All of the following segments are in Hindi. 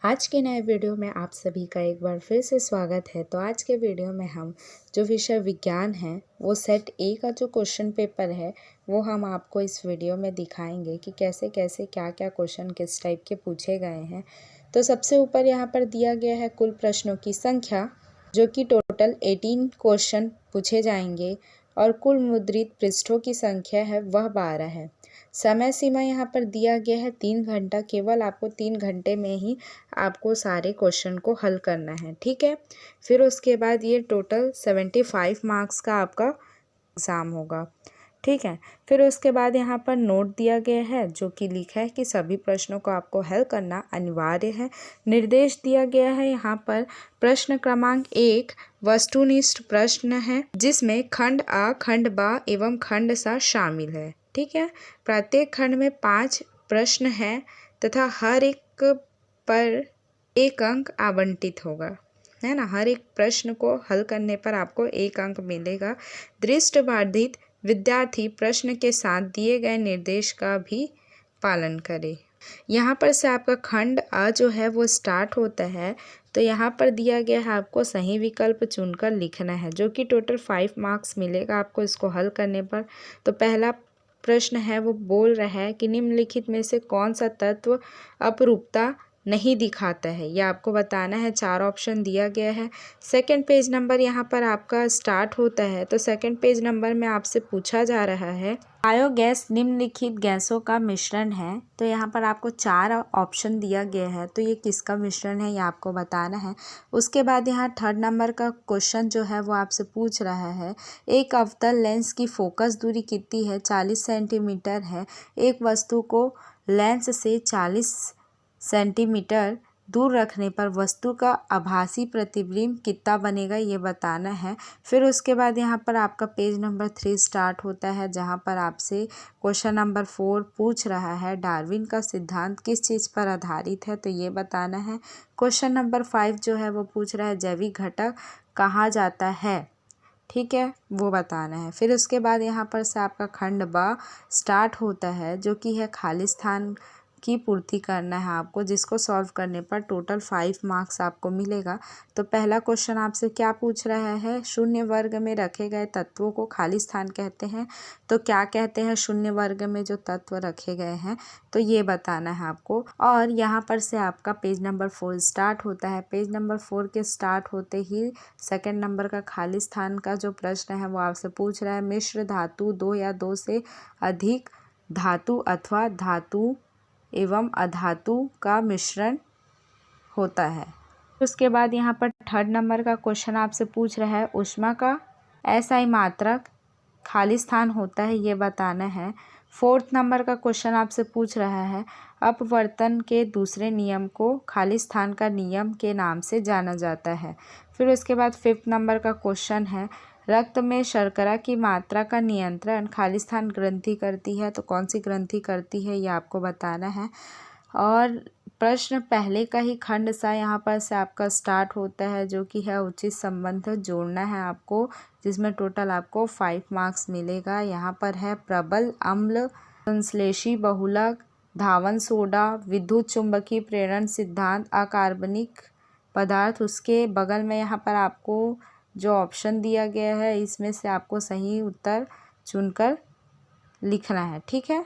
आज के नए वीडियो में आप सभी का एक बार फिर से स्वागत है। तो आज के वीडियो में हम जो विषय विज्ञान है वो सेट ए का जो क्वेश्चन पेपर है वो हम आपको इस वीडियो में दिखाएंगे कि कैसे कैसे क्या क्या क्वेश्चन किस टाइप के पूछे गए हैं। तो सबसे ऊपर यहाँ पर दिया गया है कुल प्रश्नों की संख्या, जो कि टोटल 18 क्वेश्चन पूछे जाएंगे और कुल मुद्रित पृष्ठों की संख्या है वह 12 है। समय सीमा यहाँ पर दिया गया है 3 घंटा। केवल आपको 3 घंटे में ही आपको सारे क्वेश्चन को हल करना है, ठीक है। फिर उसके बाद ये टोटल 75 मार्क्स का आपका एग्ज़ाम होगा, ठीक है। फिर उसके बाद यहाँ पर नोट दिया गया है जो कि लिखा है कि सभी प्रश्नों को आपको हल करना अनिवार्य है। निर्देश दिया गया है यहाँ पर प्रश्न क्रमांक 1 वस्तुनिष्ठ प्रश्न है, जिसमें खंड आ, खंड बा एवं खंड सा शामिल है, ठीक है। प्रत्येक खंड में 5 प्रश्न हैं तथा हर एक पर 1 अंक आवंटित होगा, है ना। हर एक प्रश्न को हल करने पर आपको 1 अंक मिलेगा। दृष्टिबाधित विद्यार्थी प्रश्न के साथ दिए गए निर्देश का भी पालन करे। यहाँ पर से आपका खंड अ जो है वो स्टार्ट होता है। तो यहाँ पर दिया गया है आपको सही विकल्प चुनकर लिखना है, जो कि टोटल 5 मार्क्स मिलेगा आपको इसको हल करने पर। तो पहला प्रश्न है वो बोल रहा है कि निम्नलिखित में से कौन सा तत्व अपरूपता नहीं दिखाता है, यह आपको बताना है। 4 ऑप्शन दिया गया है। सेकंड पेज नंबर यहाँ पर आपका स्टार्ट होता है। तो सेकंड पेज नंबर में आपसे पूछा जा रहा है बायोगैस निम्नलिखित गैसों का मिश्रण है। तो यहाँ पर आपको 4 ऑप्शन दिया गया है, तो ये किसका मिश्रण है ये आपको बताना है। उसके बाद यहाँ थर्ड नंबर का क्वेश्चन जो है वो आपसे पूछ रहा है एक अवतल लेंस की फोकस दूरी कितनी है, 40 सेंटीमीटर है। एक वस्तु को लेंस से 40 सेंटीमीटर दूर रखने पर वस्तु का आभासी प्रतिबिंब कितना बनेगा ये बताना है। फिर उसके बाद यहाँ पर आपका पेज नंबर 3 स्टार्ट होता है, जहाँ पर आपसे क्वेश्चन नंबर 4 पूछ रहा है डार्विन का सिद्धांत किस चीज़ पर आधारित है, तो ये बताना है। क्वेश्चन नंबर 5 जो है वो पूछ रहा है जैविक घटक कहा जाता है, ठीक है, वो बताना है। फिर उसके बाद यहाँ पर से आपका खंड ब स्टार्ट होता है, जो कि है खाली स्थान की पूर्ति करना है आपको, जिसको सॉल्व करने पर टोटल 5 मार्क्स आपको मिलेगा। तो पहला क्वेश्चन आपसे क्या पूछ रहा है, शून्य वर्ग में रखे गए तत्वों को खाली स्थान कहते हैं। तो क्या कहते हैं शून्य वर्ग में जो तत्व रखे गए हैं, तो ये बताना है आपको। और यहाँ पर से आपका पेज नंबर 4 स्टार्ट होता है। पेज नंबर 4 के स्टार्ट होते ही सेकेंड नंबर का खाली स्थान का जो प्रश्न है वो आपसे पूछ रहा है मिश्र धातु 2 या 2 से अधिक धातु अथवा धातु एवं अधातु का मिश्रण होता है। उसके बाद यहाँ पर थर्ड नंबर का क्वेश्चन आपसे पूछ रहा है ऊष्मा का एसआई मात्रक खाली स्थान होता है, ये बताना है। फोर्थ नंबर का क्वेश्चन आपसे पूछ रहा है अपवर्तन के दूसरे नियम को खाली स्थान का नियम के नाम से जाना जाता है। फिर उसके बाद फिफ्थ नंबर का क्वेश्चन है रक्त में शर्करा की मात्रा का नियंत्रण खाली स्थान ग्रंथि करती है, तो कौन सी ग्रंथि करती है ये आपको बताना है। और प्रश्न पहले का ही खंड सा यहाँ पर से आपका स्टार्ट होता है, जो कि है उचित संबंध जोड़ना है आपको, जिसमें टोटल आपको 5 मार्क्स मिलेगा। यहाँ पर है प्रबल अम्ल संश्लेषी बहुलक धावन सोडा विद्युत चुंबकीय प्रेरण सिद्धांत अकार्बनिक पदार्थ। उसके बगल में यहाँ पर आपको जो ऑप्शन दिया गया है इसमें से आपको सही उत्तर चुनकर लिखना है, ठीक है।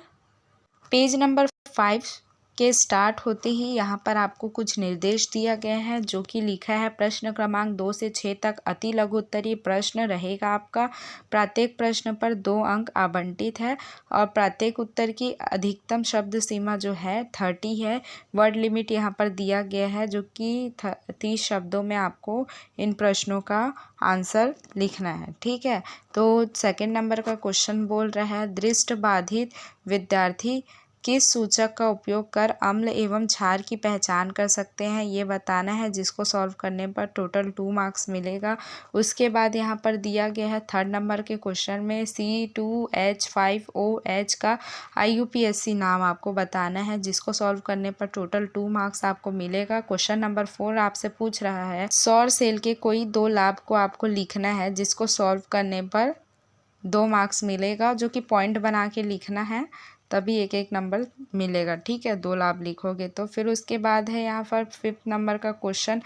पेज नंबर 5 के स्टार्ट होते ही यहाँ पर आपको कुछ निर्देश दिया गया है, जो कि लिखा है प्रश्न क्रमांक 2 से 6 तक अति लघु उत्तरीय प्रश्न रहेगा आपका। प्रत्येक प्रश्न पर 2 अंक आवंटित है और प्रत्येक उत्तर की अधिकतम शब्द सीमा जो है 30 है। वर्ड लिमिट यहाँ पर दिया गया है, जो कि 30 शब्दों में आपको इन प्रश्नों का आंसर लिखना है, ठीक है। तो सेकंड नंबर का क्वेश्चन बोल रहा है दृष्टिबाधित विद्यार्थी किस सूचक का उपयोग कर अम्ल एवं क्षार की पहचान कर सकते हैं, ये बताना है, जिसको सॉल्व करने पर टोटल 2 मार्क्स मिलेगा। उसके बाद यहाँ पर दिया गया है थर्ड नंबर के क्वेश्चन में C2H5OH का IUPAC नाम आपको बताना है, जिसको सॉल्व करने पर टोटल 2 मार्क्स आपको मिलेगा। क्वेश्चन नंबर 4 आपसे पूछ रहा है सौर सेल के कोई 2 लाभ को आपको लिखना है, जिसको सॉल्व करने पर 2 मार्क्स मिलेगा, जो कि पॉइंट बना के लिखना है। तभी एक एक नंबर मिलेगा, ठीक है, 2 आप लिखोगे तो। फिर उसके बाद है यहाँ पर 5th नंबर का क्वेश्चन,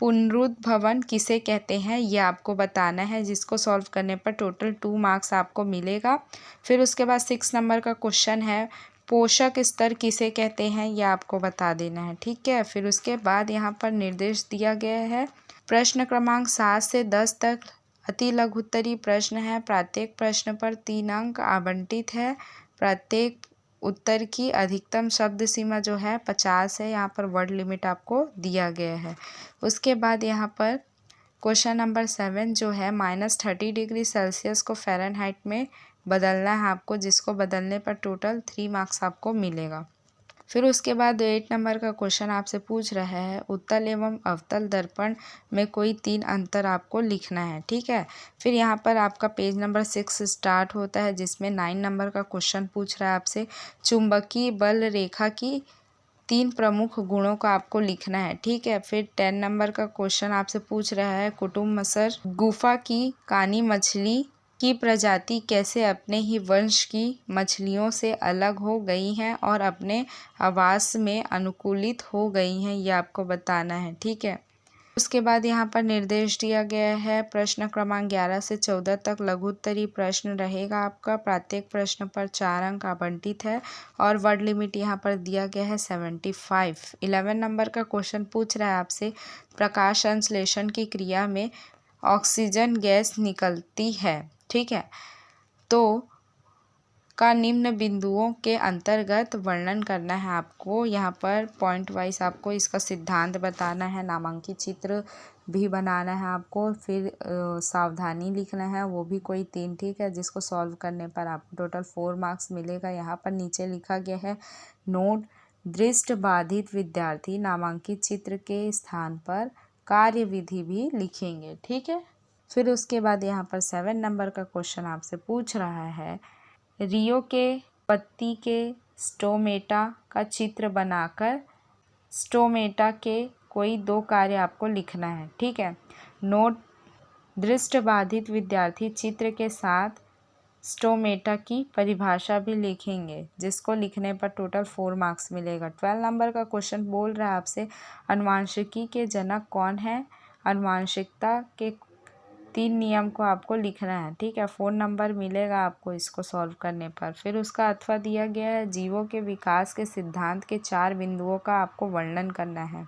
पुनरुद्भवन किसे कहते हैं, ये आपको बताना है, जिसको सॉल्व करने पर टोटल 2 मार्क्स आपको मिलेगा। फिर उसके बाद 6 नंबर का क्वेश्चन है, पोषक स्तर किसे कहते हैं, ये आपको बता देना है, ठीक है। फिर उसके बाद यहाँ पर निर्देश दिया गया है, प्रश्न क्रमांक 7 से 10 तक अति लघु उत्तरीय प्रश्न है। प्रत्येक प्रश्न पर 3 अंक आवंटित है। प्रत्येक उत्तर की अधिकतम शब्द सीमा जो है 50 है। यहाँ पर वर्ड लिमिट आपको दिया गया है। उसके बाद यहाँ पर क्वेश्चन नंबर 7 जो है -30 डिग्री सेल्सियस को फ़ारेनहाइट में बदलना है आपको, जिसको बदलने पर टोटल 3 मार्क्स आपको मिलेगा। फिर उसके बाद 8 नंबर का क्वेश्चन आपसे पूछ रहा है, उत्तल एवं अवतल दर्पण में कोई 3 अंतर आपको लिखना है, ठीक है। फिर यहाँ पर आपका पेज नंबर 6 स्टार्ट होता है, जिसमें 9 नंबर का क्वेश्चन पूछ रहा है आपसे, चुंबकीय बल रेखा की 3 प्रमुख गुणों का आपको लिखना है, ठीक है। फिर 10 नंबर का क्वेश्चन आपसे पूछ रहा है, कुटुम्बसर गुफा की कानी मछली की प्रजाति कैसे अपने ही वंश की मछलियों से अलग हो गई हैं और अपने आवास में अनुकूलित हो गई हैं, ये आपको बताना है, ठीक है। उसके बाद यहाँ पर निर्देश दिया गया है, प्रश्न क्रमांक 11 से 14 तक लघु उत्तरीय प्रश्न रहेगा आपका। प्रत्येक प्रश्न पर 4 अंक आवंटित है और वर्ड लिमिट यहाँ पर दिया गया है 75। 11 नंबर का क्वेश्चन पूछ रहा है आपसे, प्रकाश संश्लेषण की क्रिया में ऑक्सीजन गैस निकलती है, ठीक है, तो का निम्न बिंदुओं के अंतर्गत वर्णन करना है आपको। यहाँ पर पॉइंट वाइज आपको इसका सिद्धांत बताना है, नामांकित चित्र भी बनाना है आपको, फिर सावधानी लिखना है, वो भी कोई 3, ठीक है, जिसको सॉल्व करने पर आपको टोटल 4 मार्क्स मिलेगा। यहाँ पर नीचे लिखा गया है, नोट, दृष्टि बाधित विद्यार्थी नामांकित चित्र के स्थान पर कार्यविधि भी लिखेंगे, ठीक है। फिर उसके बाद यहाँ पर 7 नंबर का क्वेश्चन आपसे पूछ रहा है, रियो के पत्ती के स्टोमेटा का चित्र बनाकर स्टोमेटा के कोई 2 कार्य आपको लिखना है, ठीक है। नोट, दृष्टिबाधित विद्यार्थी चित्र के साथ स्टोमेटा की परिभाषा भी लिखेंगे, जिसको लिखने पर टोटल 4 मार्क्स मिलेगा। 12 नंबर का क्वेश्चन बोल रहा है आपसे, अनुवांशिकी के जनक कौन है। अनुवांशिकता के 3 नियम को आपको लिखना है, ठीक है, 4 नंबर मिलेगा आपको इसको सॉल्व करने पर। फिर उसका अथवा दिया गया है, जीवों के विकास के सिद्धांत के 4 बिंदुओं का आपको वर्णन करना है।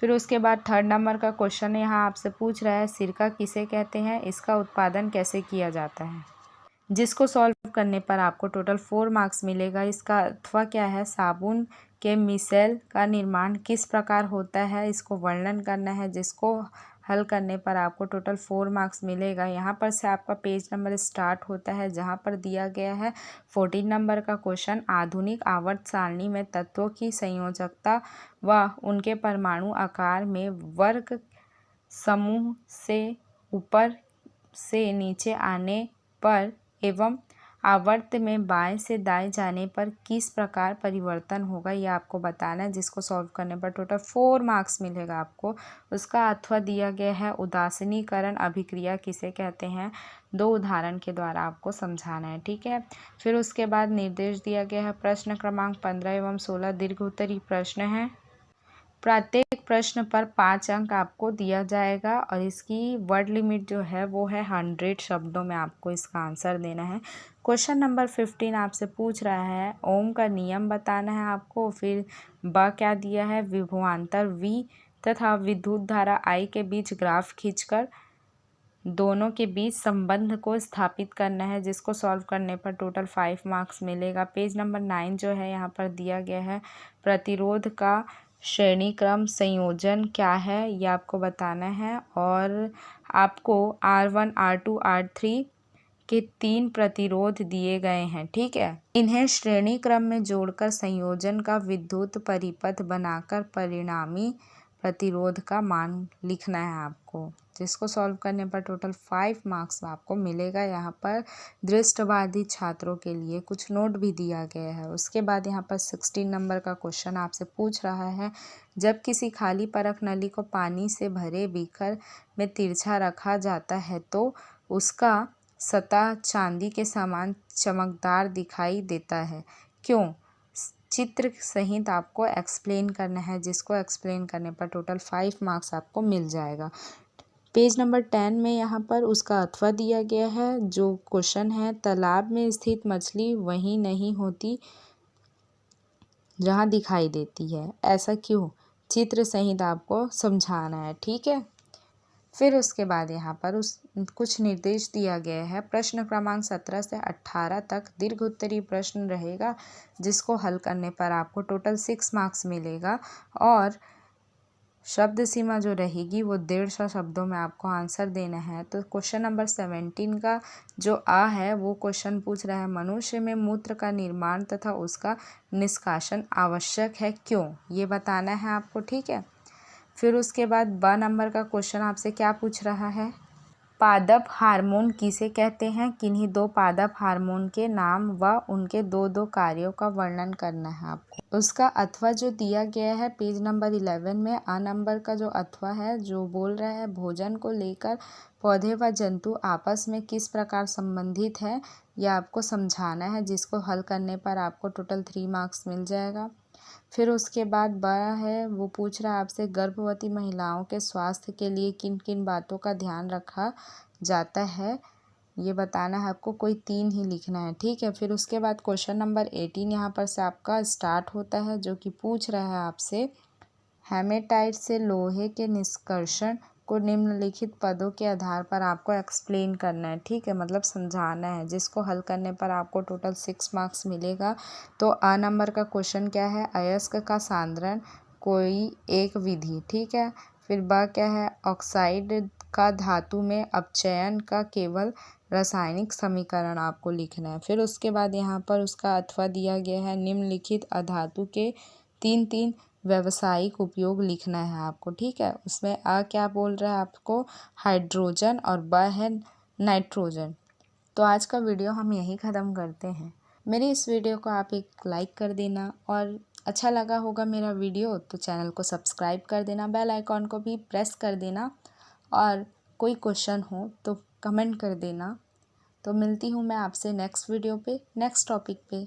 फिर उसके बाद 3rd नंबर का क्वेश्चन यहाँ आपसे पूछ रहा है, सिरका किसे कहते हैं, इसका उत्पादन कैसे किया जाता है, जिसको सॉल्व करने पर आपको टोटल 4 मार्क्स मिलेगा। इसका अथवा क्या है, साबुन के मिसेल का निर्माण किस प्रकार होता है, इसको वर्णन करना है, जिसको हल करने पर आपको टोटल 4 मार्क्स मिलेगा। यहाँ पर से आपका पेज नंबर स्टार्ट होता है, जहाँ पर दिया गया है 14 नंबर का क्वेश्चन, आधुनिक आवर्त सारणी में तत्वों की संयोजकता व उनके परमाणु आकार में वर्ग समूह से ऊपर से नीचे आने पर एवं आवर्त में बाएं से दाएं जाने पर किस प्रकार परिवर्तन होगा, ये आपको बताना है, जिसको सॉल्व करने पर टोटल 4 मार्क्स मिलेगा आपको। उसका अथवा दिया गया है, उदासीनीकरण अभिक्रिया किसे कहते हैं, 2 उदाहरण के द्वारा आपको समझाना है, ठीक है। फिर उसके बाद निर्देश दिया गया है, प्रश्न क्रमांक 15 एवं 16 दीर्घ उत्तरीय प्रश्न है। प्रत्येक प्रश्न पर 5 अंक आपको दिया जाएगा और इसकी वर्ड लिमिट जो है वो है 100 शब्दों में आपको इसका आंसर देना है। क्वेश्चन नंबर 15 आपसे पूछ रहा है, ओम का नियम बताना है आपको। फिर ब क्या दिया है, विभवांतर V तथा विद्युत धारा I के बीच ग्राफ खींचकर दोनों के बीच संबंध को स्थापित करना है, जिसको सॉल्व करने पर टोटल 5 मार्क्स मिलेगा। पेज नंबर 9 जो है यहाँ पर दिया गया है, प्रतिरोध का श्रेणी क्रम संयोजन क्या है, ये आपको बताना है और आपको R1, R2, R3 के 3 प्रतिरोध दिए गए हैं, ठीक है। इन्हें श्रेणी क्रम में जोड़कर संयोजन का विद्युत परिपथ बनाकर परिणामी प्रतिरोध का मान लिखना है आपको, जिसको सॉल्व करने पर टोटल 5 मार्क्स आपको मिलेगा। यहाँ पर दृष्टिबाधित छात्रों के लिए कुछ नोट भी दिया गया है। उसके बाद यहाँ पर 16 नंबर का क्वेश्चन आपसे पूछ रहा है, जब किसी खाली परख नली को पानी से भरे बीकर में तिरछा रखा जाता है तो उसका सतह चांदी के समान चमकदार दिखाई देता है? क्यों? चित्र सहित आपको एक्सप्लेन करना है, जिसको एक्सप्लेन करने पर टोटल 5 मार्क्स आपको मिल जाएगा। पेज नंबर 10 में यहाँ पर उसका अथवा दिया गया है। जो क्वेश्चन है, तालाब में स्थित मछली वहीं नहीं होती जहाँ दिखाई देती है, ऐसा क्यों? चित्र सहित आपको समझाना है, ठीक है। फिर उसके बाद यहाँ पर कुछ निर्देश दिया गया है। प्रश्न क्रमांक 17 से 18 तक दीर्घ उत्तरीय प्रश्न रहेगा, जिसको हल करने पर आपको टोटल 6 मार्क्स मिलेगा और शब्द सीमा जो रहेगी वो 150 शब्दों में आपको आंसर देना है। तो क्वेश्चन नंबर 17 का जो है वो क्वेश्चन पूछ रहा है, मनुष्य में मूत्र का निर्माण तथा उसका निष्कासन आवश्यक है, क्यों? ये बताना है आपको, ठीक है। फिर उसके बाद ब नंबर का क्वेश्चन आपसे क्या पूछ रहा है, पादप हार्मोन किसे कहते हैं? किन्हीं 2 पादप हार्मोन के नाम व उनके 2 कार्यों का वर्णन करना है आपको। उसका अथवा जो दिया गया है पेज नंबर 11 में, आ नंबर का जो अथवा है जो बोल रहा है, भोजन को लेकर पौधे व जंतु आपस में किस प्रकार संबंधित है, यह आपको समझाना है, जिसको हल करने पर आपको टोटल 3 मार्क्स मिल जाएगा। फिर उसके बाद बड़ा है वो पूछ रहा है आपसे, गर्भवती महिलाओं के स्वास्थ्य के लिए किन किन बातों का ध्यान रखा जाता है, ये बताना है आपको। कोई 3 ही लिखना है, ठीक है। फिर उसके बाद क्वेश्चन नंबर 18 यहाँ पर से आपका स्टार्ट होता है, जो कि पूछ रहा है आपसे, हेमेटाइट से लोहे के निष्कर्षण को निम्नलिखित पदों के आधार पर आपको एक्सप्लेन करना है, ठीक है, मतलब समझाना है, जिसको हल करने पर आपको टोटल 6 मार्क्स मिलेगा। तो आ नंबर का क्वेश्चन क्या है, अयस्क का सांद्रण कोई एक विधि, ठीक है। फिर ब क्या है, ऑक्साइड का धातु में अपचयन का केवल रासायनिक समीकरण आपको लिखना है। फिर उसके बाद यहाँ पर उसका अथवा दिया गया है, निम्नलिखित अधातु के 3 व्यावसायिक उपयोग लिखना है आपको, ठीक है। उसमें अ क्या बोल रहा है आपको, हाइड्रोजन, और ब है नाइट्रोजन। तो आज का वीडियो हम यहीं ख़त्म करते हैं। मेरी इस वीडियो को आप एक लाइक कर देना, और अच्छा लगा होगा मेरा वीडियो तो चैनल को सब्सक्राइब कर देना, बेल आइकॉन को भी प्रेस कर देना, और कोई क्वेश्चन हो तो कमेंट कर देना। तो मिलती हूँ मैं आपसे नेक्स्ट वीडियो पे, नेक्स्ट टॉपिक पे।